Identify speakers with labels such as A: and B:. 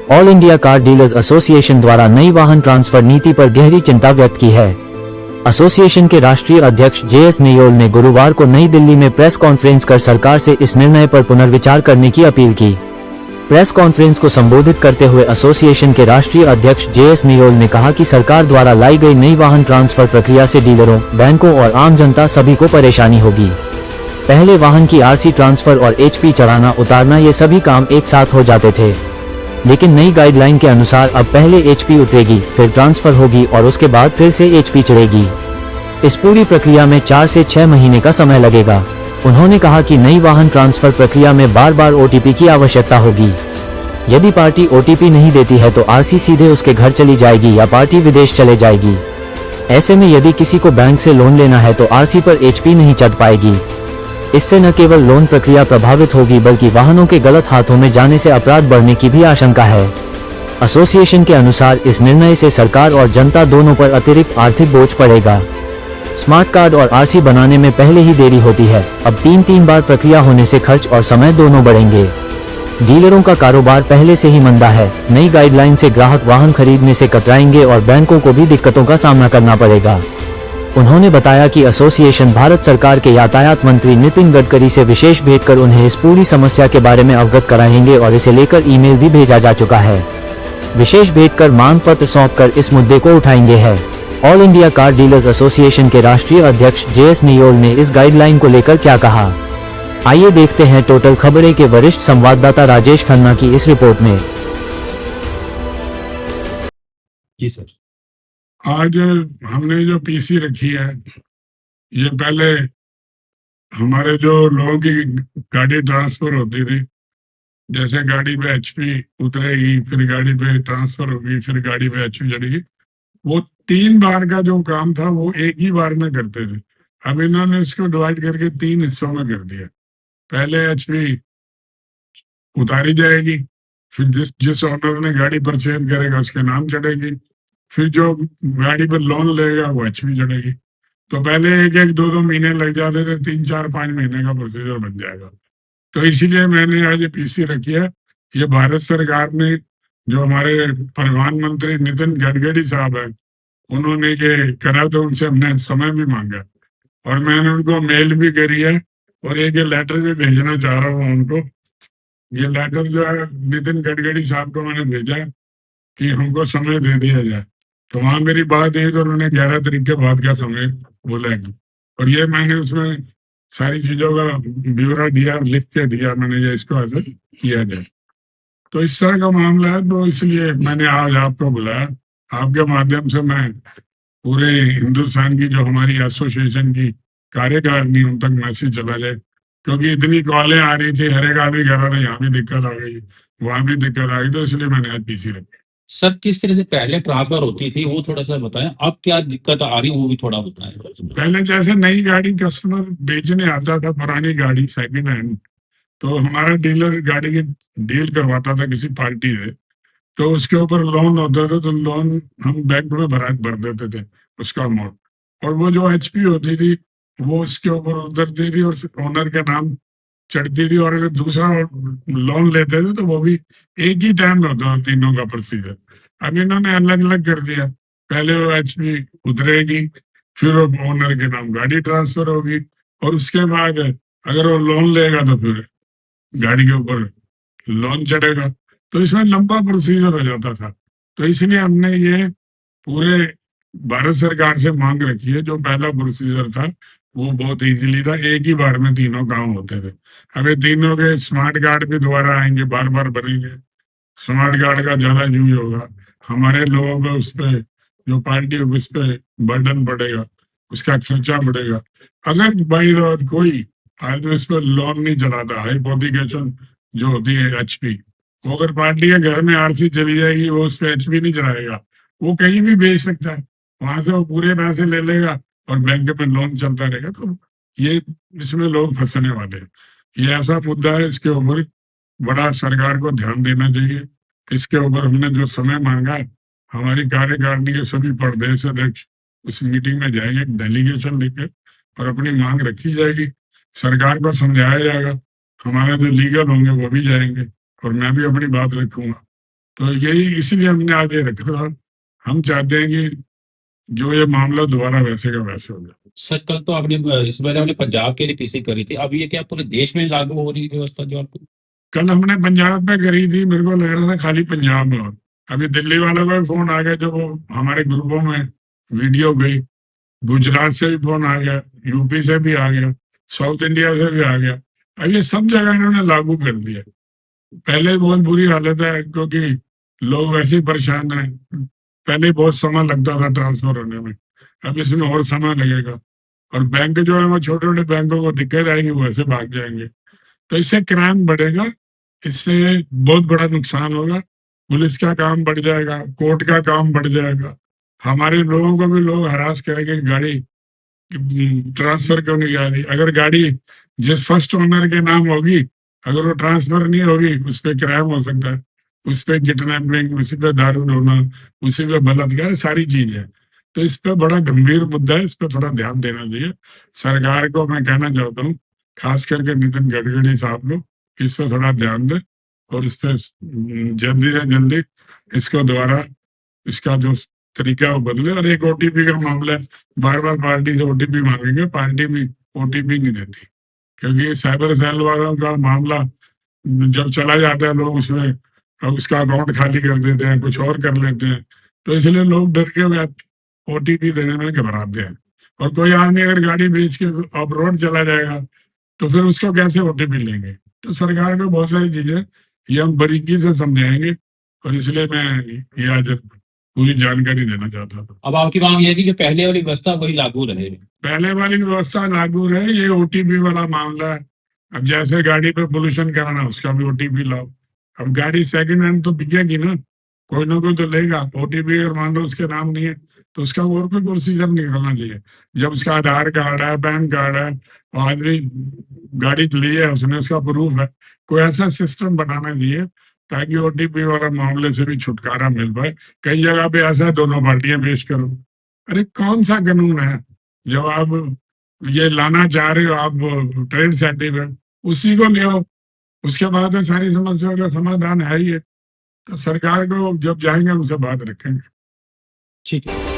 A: All India car dealers association द्वारा नई वाहन ट्रांसफर नीति पर गहरी चिंता व्यक्त की है। एसोसिएशन के राष्ट्रीय अध्यक्ष JS नियोल ने गुरुवार को नई दिल्ली में प्रेस कॉन्फ्रेंस कर सरकार से इस निर्णय पर पुनर्विचार करने की अपील की। प्रेस कॉन्फ्रेंस को संबोधित करते हुए एसोसिएशन के राष्ट्रीय अध्यक्ष JS नियोल ने कहा कि सरकार द्वारा लाई गई नई वाहन ट्रांसफर प्रक्रिया से डीलरों, बैंकों और आम जनता सभी को परेशानी होगी। पहले वाहन की RC ट्रांसफर और HP चढ़ाना उतारना ये सभी काम एक साथ हो जाते थे, लेकिन नई गाइडलाइन के अनुसार अब पहले HP उतरेगी, फिर ट्रांसफर होगी और उसके बाद फिर से HP चढ़ेगी। इस पूरी प्रक्रिया में 4 से 6 महीने का समय लगेगा। उन्होंने कहा कि नई वाहन ट्रांसफर प्रक्रिया में बार बार OTP की आवश्यकता होगी। यदि पार्टी OTP नहीं देती है तो RC सीधे उसके घर चली जाएगी या पार्टी विदेश चले जाएगी। ऐसे में यदि किसी को बैंक से लोन लेना है तो RC पर HP नहीं चढ़ पाएगी। इससे न केवल लोन प्रक्रिया प्रभावित होगी बल्कि वाहनों के गलत हाथों में जाने से अपराध बढ़ने की भी आशंका है। एसोसिएशन के अनुसार इस निर्णय से सरकार और जनता दोनों पर अतिरिक्त आर्थिक बोझ पड़ेगा। स्मार्ट कार्ड और RC बनाने में पहले ही देरी होती है, अब 3 बार प्रक्रिया होने से खर्च और समय दोनों बढ़ेंगे। डीलरों का कारोबार पहले से ही मंदा है। नई गाइडलाइन से ग्राहक वाहन खरीदने से कतराएंगे और बैंकों को भी दिक्कतों का सामना करना पड़ेगा। उन्होंने बताया कि एसोसिएशन भारत सरकार के यातायात मंत्री नितिन गडकरी से विशेष भेंट कर उन्हें इस पूरी समस्या के बारे में अवगत कराएंगे और इसे लेकर ईमेल भी भेजा जा चुका है। विशेष भेंट कर मांग पत्र सौंपकर इस मुद्दे को उठाएंगे है। All India car dealers association के राष्ट्रीय अध्यक्ष JS नियोल ने इस गाइडलाइन को लेकर क्या कहा, आइए देखते हैं टोटल खबरें के वरिष्ठ संवाददाता राजेश खन्ना की इस रिपोर्ट में।
B: जी सर।
C: आज हमने जो PC रखी है, ये पहले हमारे जो लोगों की गाड़ी ट्रांसफर होती थी, जैसे गाड़ी पे HP उतरेगी, फिर गाड़ी पे ट्रांसफर होगी, फिर गाड़ी पे HP चढ़ेगी, वो 3 बार का जो काम था वो एक ही बार में करते थे। अब इन्होंने इसको डिवाइड करके 3 हिस्सों में कर दिया। पहले HP उतारी जाएगी, फिर जिस ऑनर ने गाड़ी परचेज करेगा उसके नाम चढ़ेगी, फिर जो गाड़ी पर लोन लेगा वो HP चढ़ेगी। तो पहले 1-1, 2-2 महीने लग जाते थे, 3-4-5 महीने का प्रोसीजर बन जाएगा। तो इसीलिए मैंने आज ये PC रखी है। ये भारत सरकार ने, जो हमारे प्रधानमंत्री नितिन गडकरी साहब है, उन्होंने ये करा, तो उनसे हमने समय भी मांगा और मैंने उनको मेल भी करी है और एक लेटर भी भेजना चाह रहा हूँ उनको। ये लेटर जो है नितिन गडकरी साहब को मैंने भेजा है कि हमको समय दे दिया जाए। तो वहां मेरी बात हुई तो उन्होंने 11 तारीख के बाद का समय बोला है और ये मैंने उसमें सारी चीजों का ब्यौरा दिया, लिख के दिया मैंने, ये इसको ऐसे किया जाए। तो इस तरह का मामला है, तो इसलिए मैंने आज आपको बुलाया। आपके माध्यम से मैं पूरे हिंदुस्तान की जो हमारी एसोसिएशन की कार्यकारिणी, उन तक मैसेज चला जाए, क्योंकि इतनी कॉलें आ रही थी, हर एक आदमी कह रहा था यहाँ भी दिक्कत आ गई, वहां भी दिक्कत आ गई, तो इसलिए मैंने आज PC रखी।
B: सर, किस तरह से पहले ट्रांसफर होती थी वो थोड़ा सा बताएं, अब क्या दिक्कत आ रही है वो भी थोड़ा बताएं।
C: पहले जैसे नई गाड़ी कस्टमर बेचने आता था, पुरानी गाड़ी सेकंड हैंड, तो हमारा डीलर गाड़ी की डील करवाता था किसी पार्टी से, तो उसके ऊपर लोन होता था, तो लोन हम बैंक में भर देते थे उसका अमाउंट, और वो जो HP होती थी वो उसके ऊपर उतरती थी और ओनर के नाम चढ़ती थी, और अगर दूसरा लोन लेते थे तो वो भी एक ही टाइम में होता था, तीनों का प्रोसीजर। अब इन्होंने अलग अलग कर दिया। पहले वो HP उतरेगी, फिर वो ओनर के नाम गाड़ी ट्रांसफर होगी, और उसके बाद अगर वो लोन लेगा तो फिर गाड़ी के ऊपर लोन चढ़ेगा। तो इसमें लंबा प्रोसीजर हो जाता था। तो इसलिए हमने ये पूरे भारत सरकार से मांग रखी है। जो पहला प्रोसीजर था वो बहुत इजीली था, एक ही बार में तीनों काम होते थे। अब ये तीनों के स्मार्ट कार्ड भी दोबारा आएंगे, बार बार बनेंगे, स्मार्ट कार्ड का ज्यादा यूज होगा, हमारे लोगों को उस पर, जो पार्टी ऑफिस पे बर्डन पड़ेगा, उसका खर्चा बढ़ेगा। अगर बाई कोई आज तो इस पर लोन नहीं चलाता, हाइपोथिकेशन जो होती है HP, वो अगर पार्टी के घर में RC चली जाएगी, वो उस पर HP नहीं चलाएगा, वो कहीं भी बेच सकता है, वहां से वो पूरे पैसे ले लेगा और बैंक में लोन चलता रहेगा। तो ये इसमें लोग फंसने वाले हैं। ये ऐसा मुद्दा है, इसके ऊपर बड़ा सरकार को ध्यान देना चाहिए। इसके ऊपर हमने जो समय मांगा है, हमारी कार्यकारिणी के सभी प्रदेश अध्यक्ष उस मीटिंग में जाएंगे, डेलीगेशन लेकर, और अपनी मांग रखी जाएगी, सरकार को समझाया जाएगा। हमारे जो लीगल होंगे वो भी जाएंगे और मैं भी अपनी बात रखूंगा। तो यही इसलिए हमने आज ये रखा था। हम चाहते हैं कि जो ये मामला दोबारा वैसे का वैसे हो जाए।
B: सर कल तो आपने इस बार आपने पंजाब के लिए पीसी करी थी, अब ये क्या पूरे देश में लागू हो रही है व्यवस्था जो आपको?
C: कल हमने पंजाब में करी थी, मेरे को लग रहा था खाली पंजाब में हो। अभी दिल्ली वालों का भी फोन आ गया, जो वो हमारे ग्रुपों में वीडियो गई, गुजरात से भी फोन आ गया, यूपी से भी आ गया, साउथ इंडिया से भी आ गया। अब ये सब जगह इन्होंने लागू कर दिया। पहले ही बहुत बुरी हालत है, क्योंकि लोग वैसे ही परेशान हैं। पहले ही बहुत समय लगता था ट्रांसफर होने में, अब इसमें और समय लगेगा। और बैंक जो है वो छोटे छोटे बैंकों को दिक्कत आएगी, वो ऐसे भाग जाएंगे। तो इससे क्राइम बढ़ेगा, इससे बहुत बड़ा नुकसान होगा। पुलिस का काम बढ़ जाएगा, कोर्ट का काम बढ़ जाएगा, हमारे लोगों को भी लोग हरास करेंगे, गाड़ी ट्रांसफर क्यों नहीं आ रही। अगर गाड़ी जिस फर्स्ट ओनर के नाम होगी, अगर वो ट्रांसफर नहीं होगी, उस पर क्राइम हो सकता है, उस पर किडनैपिंग, उसी पे दारू ढोना, उसी पे बलात्कार, सारी चीजें। तो इस पे बड़ा गंभीर मुद्दा है, इस पे थोड़ा ध्यान देना चाहिए। सरकार को मैं कहना चाहता हूँ, खास करके नितिन गडकरी साहब लोग इस पे थोड़ा ध्यान दें, और इस पे जल्दी से जल्दी इसको दोबारा इसका जो तरीका है वो बदले। और एक ओटीपी का मामला है, बार बार पार्टी से ओटीपी मांगेंगे, पार्टी भी ओटीपी नहीं देती, क्योंकि साइबर सेल वालों का मामला जब चला जाता है, लोग उसमें उसका अकाउंट खाली कर देते हैं, कुछ और कर लेते हैं। तो इसलिए लोग डर के ओटीपी देने में घबराते हैं। और कोई आदमी अगर गाड़ी बेच के ऑफ रोड चला जाएगा, तो फिर उसको कैसे ओटीपी लेंगे। तो सरकार को बहुत सारी चीजें ये हम बारीकी से समझाएंगे, और इसलिए मैं ये आज पूरी जानकारी देना चाहता था।
B: अब आपकी मांग ये है कि जो पहले वाली व्यवस्था वही लागू रहे।
C: पहले वाली व्यवस्था लागू रहे, ये ओटीपी वाला मामला है। अब जैसे गाड़ी पे पोल्यूशन कराना, उसका भी ओटीपी लाओ। अब गाड़ी सेकंड हैंड तो बिकेगी ना, कोई ना कोई तो लेगा। ओटीपी अगर मान लो उसके नाम नहीं है, तो उसका और कोई प्रोसीजर निकलना चाहिए। जब उसका आधार कार्ड है, पैन कार्ड है, और आदमी गाड़ी ली है, उसने उसका प्रूफ है, कोई ऐसा सिस्टम बनाना चाहिए ताकि ओटीपी वाला मामले से भी छुटकारा मिल पाए। कई जगह पे ऐसा है, दोनों पार्टियां पेश करो। अरे कौन सा कानून है जब आप ये लाना चाह रहे हो, आप ट्रेड सर्टिफिकेट उसी को ले आओ, उसके बाद में सारी समस्याओं का समाधान है ही है। तो सरकार को जब जाएंगे उनसे बात रखेंगे।
B: ठीक है।